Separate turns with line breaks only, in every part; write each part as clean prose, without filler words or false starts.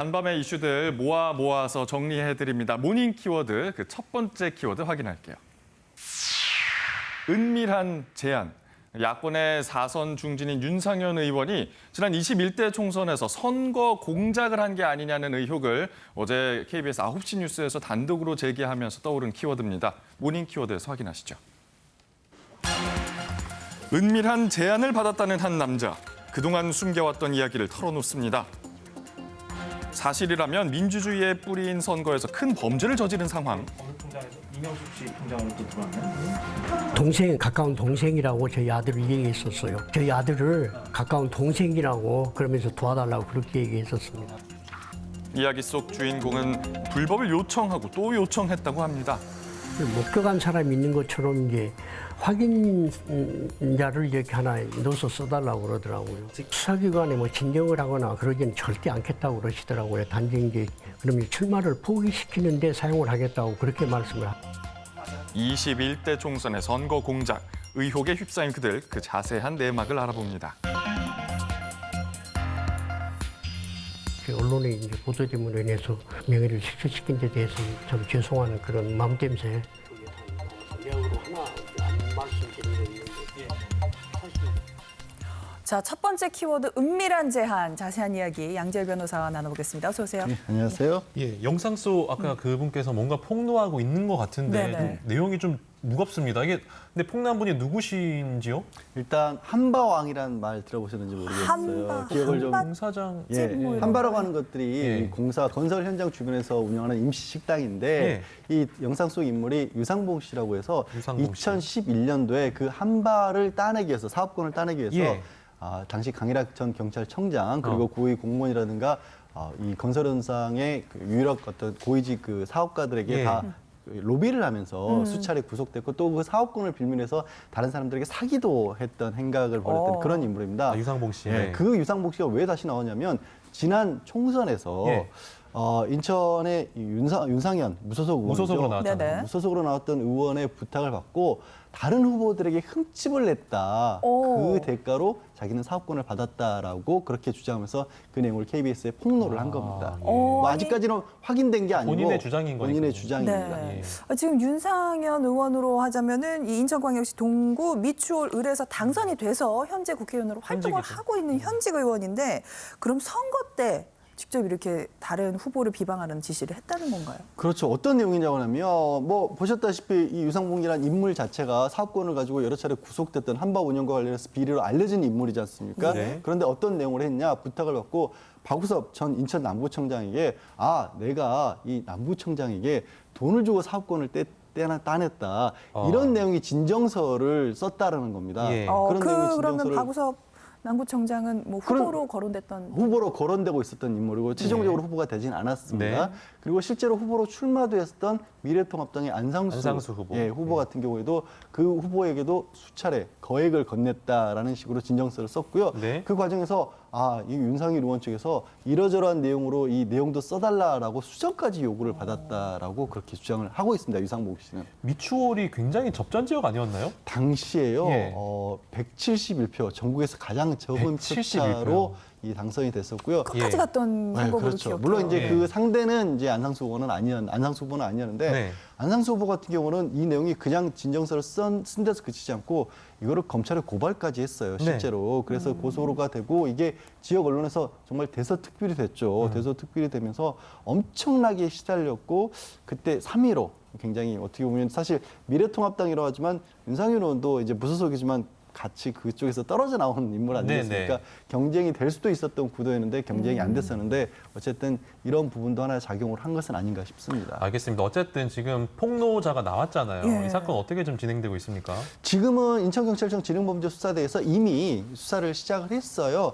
간밤의 이슈들 모아서 정리해드립니다. 모닝 키워드, 그 첫 번째 키워드 확인할게요. 은밀한 제안. 야권의 4선 중진인 윤상현 의원이 지난 21대 총선에서 선거 공작을 한 게 아니냐는 의혹을 어제 KBS 9시 뉴스에서 단독으로 제기하면서 떠오른 키워드입니다. 모닝 키워드에서 확인하시죠. 은밀한 제안을 받았다는 한 남자. 그동안 숨겨왔던 이야기를 털어놓습니다. 사실이라면 민주주의의 뿌리인 선거에서 큰 범죄를 저지른 상황.
어느 통장에서 이명숙 씨 통장으로 또 들어왔나요?
동생, 가까운 동생이라고 저희 아들을 얘기했었어요. 저희 아들을 가까운 동생이라고 그러면서 도와달라고 그렇게 얘기했었습니다.
이야기 속 주인공은 불법을 요청하고 또 요청했다고 합니다.
목격한 사람이 있는 것처럼 이제 확인자를 이렇게 하나 넣어서 써달라고 그러더라고요. 수사기관에 뭐 진정을 하거나 그러지는 절대 않겠다고 그러시더라고요. 단지 이제 그러면 출마를 포기시키는데 사용을 하겠다고 그렇게 말씀을 하고.
21대 총선의 선거 공작, 의혹에 휩싸인 그들, 그 자세한 내막을 알아봅니다.
언론의 이제 보도제문으로 인해서 명예를 실추시킨 데 대해서 참 죄송한 그런 마음 때문에 내용으로 하나 안 말씀드리는 게 있는데 사실.
자, 첫 번째 키워드 은밀한 제한. 자세한 이야기 양지열 변호사와 나눠보겠습니다. 어서 오세요.
네, 안녕하세요.
예, 영상 속 아까 그분께서 뭔가 폭로하고 있는 것 같은데
네네.
내용이 좀 무겁습니다. 이게 근데 폭로한 분이 누구신지요?
일단 한바왕이라는 말 들어보셨는지 모르겠어요. 기억을 좀.
공사장.
예,
뭐 이런
한바라고
거.
하는 것들이
예.
이 공사 건설 현장 주변에서 운영하는 임시 식당인데 이 영상 속 인물이 유상봉 씨라고 해서
유상봉 씨.
2011년도에 그 한바를 따내기 위해서 사업권을 따내기 위해서
예.
당시 강일학 전 경찰청장 그리고 고위 공무원이라든가 이 건설 현장의 그 유일한 어떤 고위직 그 사업가들에게
예.
다 로비를 하면서 수차례 구속됐고 또 그 사업권을 빌면서 다른 사람들에게 사기도 했던 행각을 벌였던 그런 인물입니다.
아, 유상봉 씨.
예, 그 유상봉 씨가 왜 다시 나오냐면 지난 총선에서
예.
인천의 이 윤상현 무소속 의원이죠.
무소속으로 나왔잖아요.
네네.
무소속으로 나왔던 의원의 부탁을 받고 다른 후보들에게 흠집을 냈다.
오.
그 대가로 자기는 사업권을 받았다라고 그렇게 주장하면서 그 내용을 KBS에 폭로를 한 겁니다.
예.
뭐
아니-
아직까지는 확인된 게 아니고
본인의 주장인
본인의
거니까요.
주장입니다.
네.
예.
지금 윤상현 의원으로 하자면은 이 인천광역시 동구 미추홀 을에서 당선이 돼서 현재 국회의원으로 활동을
현직이죠.
하고 있는 현직 의원인데 그럼 선거 때 직접 이렇게 다른 후보를 비방하는 지시를 했다는 건가요?
그렇죠. 어떤 내용이냐고 하면 뭐 보셨다시피 이 유상봉이라는 인물 자체가 사업권을 가지고 여러 차례 구속됐던 한바 운영과 관련해서 비리로 알려진 인물이지 않습니까?
네.
그런데 어떤 내용을 했냐 부탁을 받고 박우섭 전 인천 남부청장에게 내가 이 남부청장에게 돈을 주고 사업권을 따냈다. 이런 내용이 진정서를 썼다라는 겁니다.
예.
그런 내용의
그러면
진정서를
박우섭 남구청장은 뭐 후보로 거론됐던
후보로 거론되고 있었던 인물이고 최종적으로 후보가 되진 않았습니다.
네.
그리고 실제로 후보로 출마도 했었던 미래통합당의 안상수
후보.
후보 같은 경우에도 그 후보에게도 수차례 거액을 건넸다라는 식으로 진정서를 썼고요.
네.
그 과정에서 이 윤상일 의원 측에서 이러저러한 내용으로 이 내용도 써달라라고 수정까지 요구를 받았다라고 그렇게 주장을 하고 있습니다. 유상봉 씨는.
미추홀이 굉장히 접전 지역 아니었나요?
당시에요.
예.
171표 전국에서 가장 적은
171
표차로
요.
당선이 됐었고요.
끝까지
예.
갔던 선거로
그렇죠.
기억해요.
물론 이제
예.
그 상대는 이제 안상수 후보는 아니었는데
네.
안상수 후보 같은 경우는 이 내용이 그냥 진정서를 쓴 데서 그치지 않고 이거를 검찰에 고발까지 했어요. 실제로. 그래서 고소가 되고 이게 지역 언론에서 정말 대서특필이 됐죠. 대서특필이 되면서 엄청나게 시달렸고 그때 3.15 굉장히 어떻게 보면 사실 미래통합당이라고 하지만 윤상현 의원도 이제 무소속이지만 같이 그쪽에서 떨어져 나오는 인물 아니겠습니까?
네네.
경쟁이 될 수도 있었던 구도였는데 경쟁이 안 됐었는데 어쨌든 이런 부분도 하나 작용을 한 것은 아닌가 싶습니다.
알겠습니다. 어쨌든 지금 폭로자가 나왔잖아요.
예.
이 사건 어떻게 좀 진행되고 있습니까?
지금은 인천경찰청 지능범죄수사대에서 이미 수사를 시작을 했어요.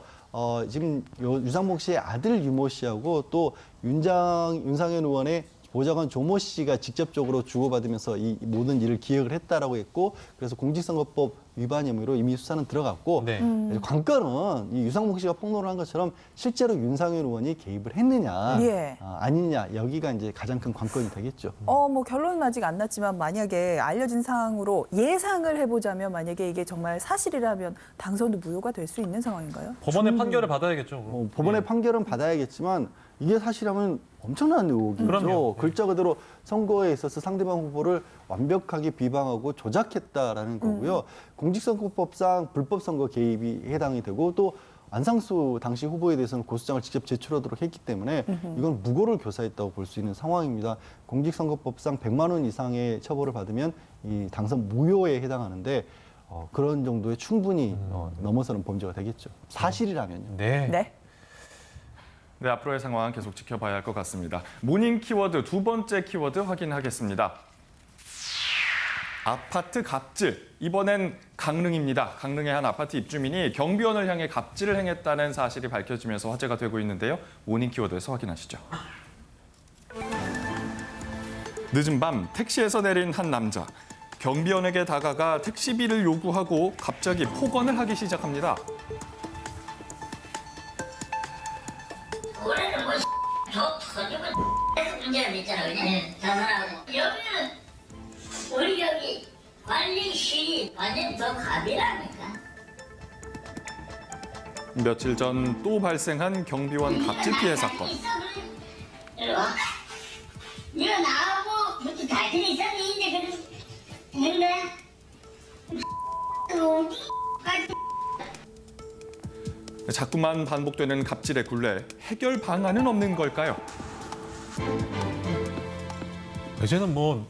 지금 유상봉 씨의 아들 유모 씨하고 또 윤상현 의원의 보좌관 조모 씨가 직접적으로 주고받으면서 이 모든 일을 기획을 했다라고 했고 그래서 공직선거법 위반 혐의로 이미 수사는 들어갔고
네.
관건은 이 유상봉 씨가 폭로를 한 것처럼 실제로 윤상현 의원이 개입을 했느냐
예.
아니냐 여기가 이제 가장 큰 관건이 되겠죠.
뭐 결론은 아직 안 났지만 만약에 알려진 사항으로 예상을 해보자면 만약에 이게 정말 사실이라면 당선도 무효가 될 수 있는 상황인가요?
법원의 판결을 받아야겠죠. 그럼.
법원의
예.
판결은 받아야겠지만 이게 사실이라면 엄청난 의혹이죠.
그럼요.
글자 그대로 선거에 있어서 상대방 후보를 완벽하게 비방하고 조작했다라는 거고요. 공직선거법상 불법 선거 개입이 해당이 되고 또 안상수 당시 후보에 대해서는 고소장을 직접 제출하도록 했기 때문에 이건 무고를 교사했다고 볼 수 있는 상황입니다. 공직선거법상 100만 원 이상의 처벌을 받으면 이 당선 무효에 해당하는데 그런 정도의 충분히 넘어서는 범죄가 되겠죠. 사실이라면요.
네.
네.
네, 앞으로의 상황 계속 지켜봐야 할 것 같습니다. 모닝 키워드 두 번째 키워드 확인하겠습니다. 아파트 갑질. 이번엔 강릉입니다. 강릉의 한 아파트 입주민이 경비원을 향해 갑질을 행했다는 사실이 밝혀지면서 화제가 되고 있는데요. 모닝 키워드에서 확인하시죠. 늦은 밤 택시에서 내린 한 남자. 경비원에게 다가가 택시비를 요구하고 갑자기 폭언을 하기 시작합니다.
올해는 뭐 저 터지고 계속 문제가 됐잖아, 그냥 자살하고 여기는 우리 여기 관리실이 완전 더 갑이라니까.
며칠 전 또 발생한 경비원 갑질 피해 사건.
이리 와. 네가 나하고 무슨 갈등이 있었니? 이제 근데
자꾸만 반복되는 갑질의 굴레. 해결 방안은 없는 걸까요?
이제는 뭐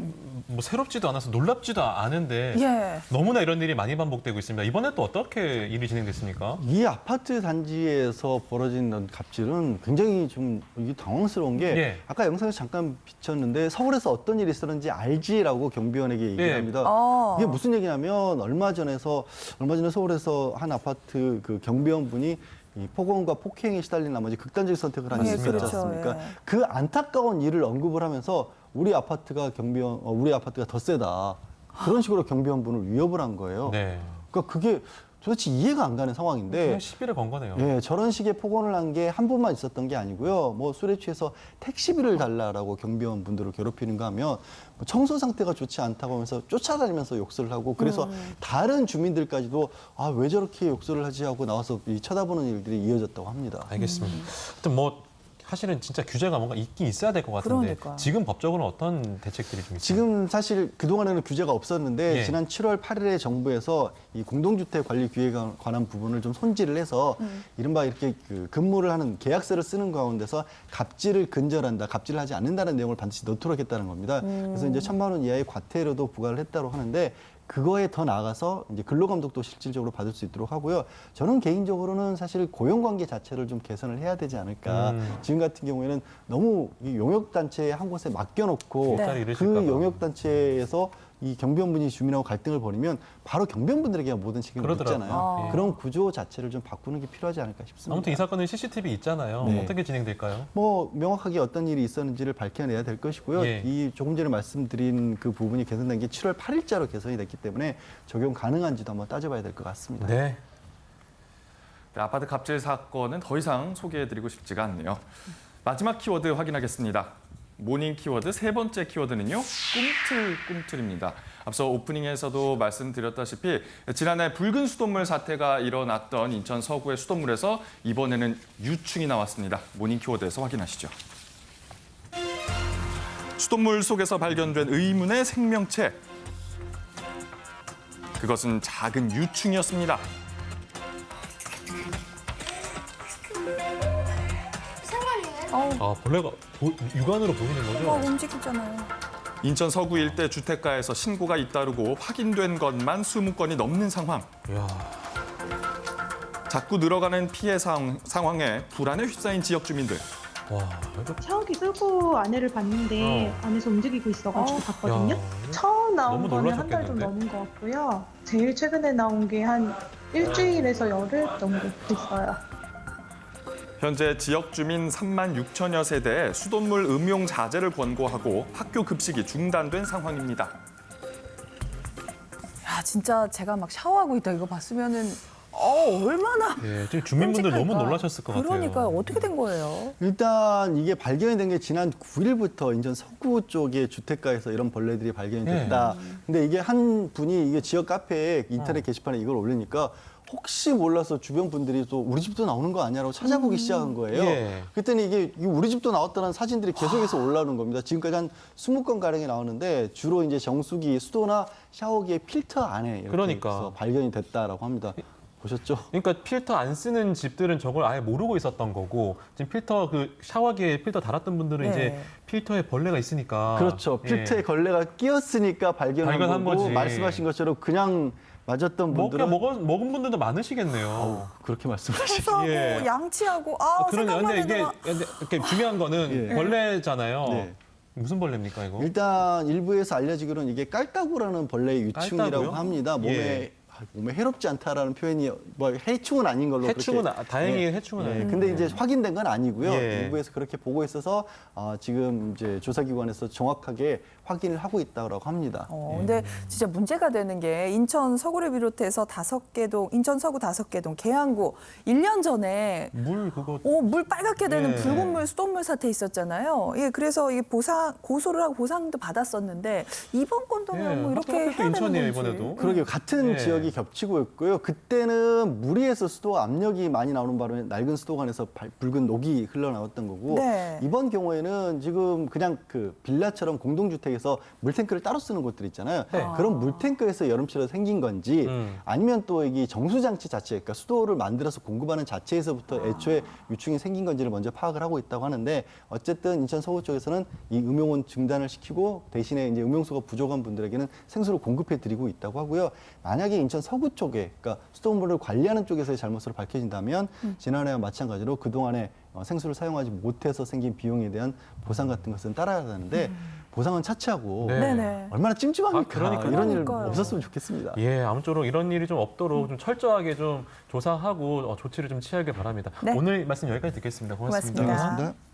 새롭지도 않아서 놀랍지도 않은데
예.
너무나 이런 일이 많이 반복되고 있습니다. 이번에 또 어떻게 일이 진행됐습니까?
이 아파트 단지에서 벌어진 갑질은 굉장히 좀 이게 당황스러운 게
예.
아까 영상에서 잠깐 비쳤는데 서울에서 어떤 일이 있었는지 알지라고 경비원에게
예.
얘기를 합니다.
어.
이게 무슨 얘기냐면 얼마 전에 서울에서 한 아파트 그 경비원분이 이 폭언과 폭행에 시달린 나머지 극단적 선택을 한 일이 있었지
그렇죠.
않습니까?
예.
그 안타까운 일을 언급을 하면서 우리 아파트가 더 세다. 그런 식으로 경비원분을 위협을 한 거예요.
네.
그러니까 그게 도대체 이해가 안 가는 상황인데
그냥 시비를 건 거네요.
예, 저런 식의 폭언을 한 게 한 번만 있었던 게 아니고요. 뭐 술에 취해서 택시비를 달라라고 경비원 분들을 괴롭히는가 하면 뭐 청소 상태가 좋지 않다고 하면서 쫓아다니면서 욕설을 하고 그래서 다른 주민들까지도 아, 왜 저렇게 욕설을 하지 하고 나와서 이 쳐다보는 일들이 이어졌다고 합니다.
알겠습니다. 하여튼 뭐 사실은 진짜 규제가 뭔가 있긴 있어야 될 것 같은데
그러니까.
지금 법적으로는 어떤 대책들이 좀 있어요?
지금 사실 그동안에는 규제가 없었는데
예.
지난 7월 8일에 정부에서 이 공동주택 관리 규제에 관한 부분을 좀 손질을 해서 이른바 이렇게 그 근무를 하는 계약서를 쓰는 가운데서 갑질을 근절한다, 갑질을 하지 않는다는 내용을 반드시 넣도록 했다는 겁니다. 그래서 이제 1,000만 원 이하의 과태료도 부과를 했다고 하는데 그거에 더 나아가서 이제 근로감독도 실질적으로 받을 수 있도록 하고요. 저는 개인적으로는 사실 고용관계 자체를 좀 개선을 해야 되지 않을까. 지금 같은 경우에는 너무 이 용역단체에 한 곳에 맡겨놓고
네.
그
잃으실까 봐.
용역단체에서 이 경비원분이 주민하고 갈등을 벌이면 바로 경비원분들에게 모든 책임을
그러더라고요.
묻잖아요.
예.
그런 구조 자체를 좀 바꾸는 게 필요하지 않을까 싶습니다.
아무튼 이 사건은 CCTV 있잖아요.
네.
어떻게 진행될까요?
뭐 명확하게 어떤 일이 있었는지를 밝혀내야 될 것이고요.
예.
이 조금 전에 말씀드린 그 부분이 개선된 게 7월 8일자로 개선이 됐기 때문에 적용 가능한지도 한번 따져봐야 될 것 같습니다.
네.
네, 아파트 갑질 사건은 더 이상 소개해드리고 싶지가 않네요. 마지막 키워드 확인하겠습니다. 모닝 키워드 세 번째 키워드는요. 꿈틀꿈틀입니다. 앞서 오프닝에서도 말씀드렸다시피 지난해 붉은 수돗물 사태가 일어났던 인천 서구의 수돗물에서 이번에는 유충이 나왔습니다. 모닝 키워드에서 확인하시죠. 수돗물 속에서 발견된 의문의 생명체. 그것은 작은 유충이었습니다.
아, 벌레가 육안으로 보이는 거죠?
움직이잖아요.
인천 서구 일대 주택가에서 신고가 잇따르고 확인된 것만 20건이 넘는 상황.
이야.
자꾸 늘어가는 피해 상황에 불안에 휩싸인 지역 주민들.
와, 이거
샤워기 끌고 안에를 봤는데 안에서 움직이고 있어가지고 봤거든요.
야,
처음 나온
너무
거는 한 달 좀
놀라셨겠는데?
넘은 것 같고요. 제일 최근에 나온 게 한 일주일에서 열흘 정도 됐어요.
현재 지역 주민 3만 6천여 세대에 수돗물 음용 자제를 권고하고 학교 급식이 중단된 상황입니다.
야, 진짜 제가 막 샤워하고 있다 이거 봤으면은 얼마나
예, 지금 주민분들 너무
끔찍할까.
놀라셨을 것 같아요.
그러니까 어떻게 된 거예요?
일단 이게 발견이 된 게 지난 9일부터 인천 서구 쪽의 주택가에서 이런 벌레들이 발견이 됐다. 근데 이게 한 분이 이게 지역 카페에 인터넷 게시판에 이걸 올리니까 혹시 몰라서 주변 분들이 또 우리 집도 나오는 거 아니야라고 찾아보기 시작한 거예요.
예.
그랬더니 이게 우리 집도 나왔다는 사진들이 계속해서 올라오는 겁니다. 지금까지 한 20건 가량이 나오는데 주로 이제 정수기, 수도나 샤워기의 필터 안에 이렇게
그러니까.
해서 발견이 됐다라고 합니다. 보셨죠?
그러니까 필터 안 쓰는 집들은 저걸 아예 모르고 있었던 거고 지금 필터 그 샤워기에 필터 달았던 분들은
네.
이제 필터에 벌레가 있으니까
그렇죠. 필터에
예.
걸레가 끼었으니까 발견한
발견한
거고
거지.
말씀하신 것처럼 그냥 맞았던 분들은
먹은 분들도 많으시겠네요.
그렇게 말씀하시죠.
수하고
예.
양치하고
그러네.
생각만
근데
해도
근데 이렇게 중요한 거는
예.
벌레잖아요.
네.
무슨 벌레입니까 이거?
일단 일부에서 알려지기로는 이게 깔따구라는 벌레의 유충이라고
깔따구요?
합니다.
예.
몸에 해롭지 않다라는 표현이 뭐 해충은 아닌 걸로
해충은
그렇게.
다행히 해충은
예,
아니고.
근데 이제 확인된 건 아니고요.
예.
일부에서 그렇게 보고 있어서 지금 이제 조사기관에서 정확하게 확인을 하고 있다고 합니다.
근데 진짜 문제가 되는 게 인천 서구를 비롯해서 5개 동, 인천 서구 5개 동, 계양구 1년 전에
물 그거
물 빨갛게 되는
예.
붉은 물, 수돗물 사태 있었잖아요. 예, 그래서 이게 고소를 하고 보상도 받았었는데 이번 건도 뭐 이렇게 해야 되는
인천이에요
건지.
이번에도.
그러게요. 같은
예.
지역이 겹치고 있고요. 그때는 무리해서 수도 압력이 많이 나오는 바람에 낡은 수도관에서 붉은 녹이 흘러나왔던 거고
네.
이번 경우에는 지금 그냥 그 빌라처럼 공동주택에서 물탱크를 따로 쓰는 곳들 있잖아요.
네.
그런 물탱크에서 여름철에 생긴 건지 아니면 또 이게 정수장치 자체, 그러니까 수도를 만들어서 공급하는 자체에서부터 애초에 유충이 생긴 건지를 먼저 파악을 하고 있다고 하는데 어쨌든 인천 서구 쪽에서는 이 음용은 중단을 시키고 대신에 이제 음용수가 부족한 분들에게는 생수를 공급해 드리고 있다고 하고요. 만약에 인천 서구 쪽에, 그러니까 수돗물을 관리하는 쪽에서의 잘못으로 밝혀진다면 지난해와 마찬가지로 그동안에 생수를 사용하지 못해서 생긴 비용에 대한 보상 같은 것은 따라야 하는데 보상은 차치하고
네.
네네.
얼마나 찜찜합니까?
아, 그러니까요.
이런 일
그러니까요.
없었으면 좋겠습니다.
예, 아무쪼록 이런 일이 좀 없도록 좀 철저하게 좀 조사하고 조치를 좀 취하길 바랍니다.
네.
오늘 말씀 여기까지 듣겠습니다. 고맙습니다.
고맙습니다.
고맙습니다.